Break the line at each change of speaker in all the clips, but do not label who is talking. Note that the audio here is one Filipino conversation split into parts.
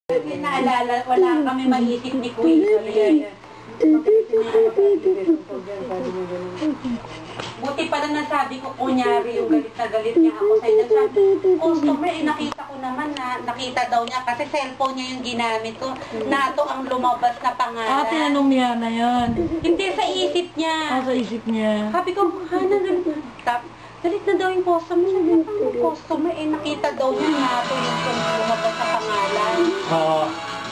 Kasi naalala, wala kami maisip ni Queen. Buti pala nasabi ko, kunyari yung galit na galit niya ako sa inyo. Sabi, customer, nakita ko naman na, nakita daw niya kasi cellphone niya yung ginamit ko. Nato ang lumabas na pangalan.
Tinanong niya na yan.
Hindi, sa isip niya.
Sa isip niya.
Sabi ko, Hana, galit na daw yung customer. Sabi ko, ang customer, nakita daw niya nato yung lumabas na pangalan.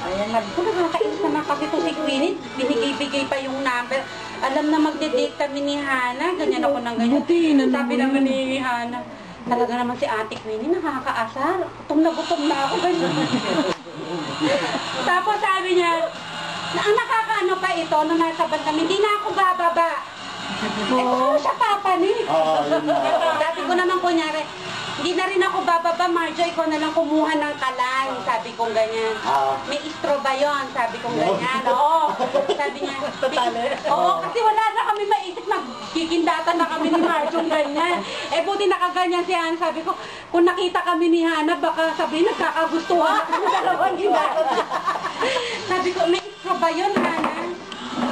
Ayan, nakakainis naman kasi ito si Queenie, binigay-bigay pa yung number. Alam na magde-date kami ni Hana, ganyan ako ng ganyan. Sabi naman ni Hana, talaga naman si Ate Queenie, nakakaasar. Gutom na ako, ganyan. Tapos sabi niya, ang nakakaano pa ito, nung nasa band kami, hindi na ako bababa. Kung siya papanik. Sabi ko naman kunyari, hindi na rin ako bababa, Marjo, ikaw na lang kumuha ng kalan. Sabi kong ganyan. May istro ba yun? Sabi kong ganyan. Oo. Sabi niya. Oo, kasi wala na kami maisip. Nagkikindatan na kami ni Marjo ganyan. Eh, buti nakaganyan si Hana. Sabi ko, kung nakita kami ni Hana, baka sabihin nagkakagustuhan. Dalawang ginatan. Sabi ko, may istro ba yun, Hana?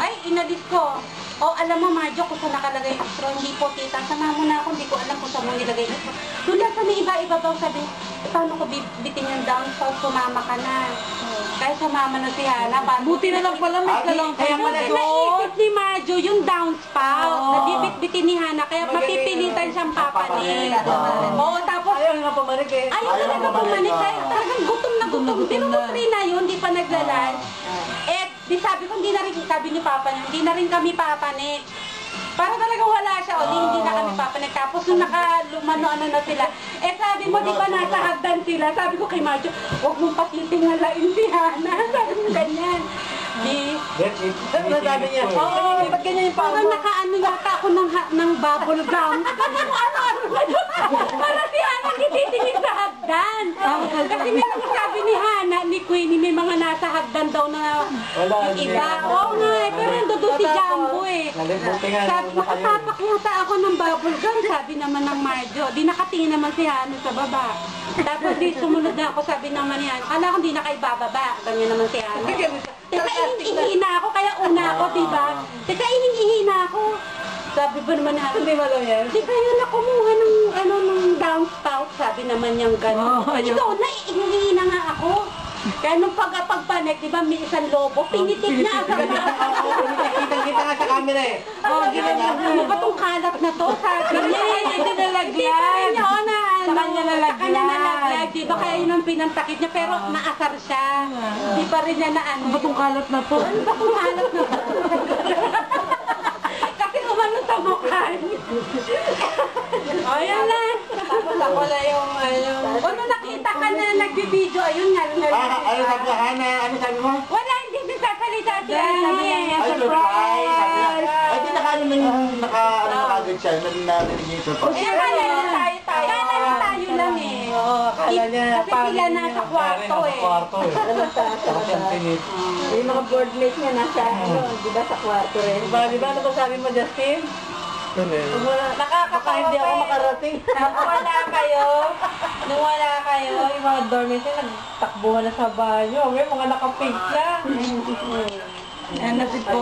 Ay, inalis ko. Oh, alam mo, Marjo, kung saan nakalagay yung straw, hindi po, tita. Sama mo na ako, hindi ko alam kung saan mo nilagay yung straw. Doon lang sa may iba-iba daw sabi, paano ko bibitin yung downspout, sumama ka na. Kahit sumama na si Hana.
Buti na lang pala, may kalang kaya pala doon.
Naisip ni Marjo yung downspout. Nabibit-bitin ni Hana, kaya mapipilitan siyang papanig. Oo, tapos...
Ayaw nga pumanig eh.
Ayaw talaga pumanig. Talagang gutom na gutom. Pero mo 3 na yun, di pa naglalunch. Di sabi ko, hindi na rin, sabi ni Papa niya, hindi na rin kami papanik. Para talaga wala siya, hindi na kami papanik. Tapos nung nakalumano na sila, sabi mo, di ba nasa hagdan sila? Sabi ko kay Marjo, huwag mong patitingalain si Hana. Sabi ko ganyan.
Sabi niya, oo, ba't ganyan yung Papa?
Parang nakaano yata ako ng bubble gum. Kasi kung ano-ano na doon. Para si Hana kititingin sa hagdan. Kasi may mga sabi ni Hana, ni Queenie, may mga nasa hagdan daw na yung iba. Oo nga pero nandun si Jumbo Sabi, nakapapak yata ako ng bubble gum. Sabi naman ng Marjo. Di nakatingin naman si Hana sa baba. Tapos di sumunod na ako, sabi naman ni Hana, kala ko di na kayo bababa. Ganyan naman si Hana. Teka, ihina ako, kaya una ako, diba? Teka, ihina ako. Sabi ba naman na,
hindi mo alam yan?
di kayo na kumuha ng downspout, sabi naman niyang gano'n. Ikaw na, ihina nga ako. Kaya nung pagpanik, diba, may isang lobo, pinitik na agad na ako.
Kita nga sa camera eh.
Ano ba itong kalat na to? Sabi niya, hindi nalaglag. Sa kanya nalaglag. Diba kaya yun ang pinantakit niya, pero naasar siya. Di pa rin niya na ano.
Ano ba itong kalat na to?
Ano ba itong kalat na to? Kasi umano sa mukha niya. Ayan na. Tapos ako na yung ano nakita ka na nagbibideo, ayun nga.
Ano sabi mo, Hana? Ano sabi mo?
Wala, hindi sasalita siya.
Ay, surprise! Ay, di naka-agad siya. Narinig niya yung surprise.
Kala niya tayo lang eh.
Kala niya,
kasi sila nasa kwarto eh.
Yung mga boardmate niya nasa, di ba, sa kwarto rin.
Di ba, ano ba sabi mo, Justin?
Nakakatawa
hindi ako
pa eh.
makarating.
Nung wala kayo,
Yung mga dormants na nagtakbuhan na sa banyo. May mga nakapink na.
Ano si po?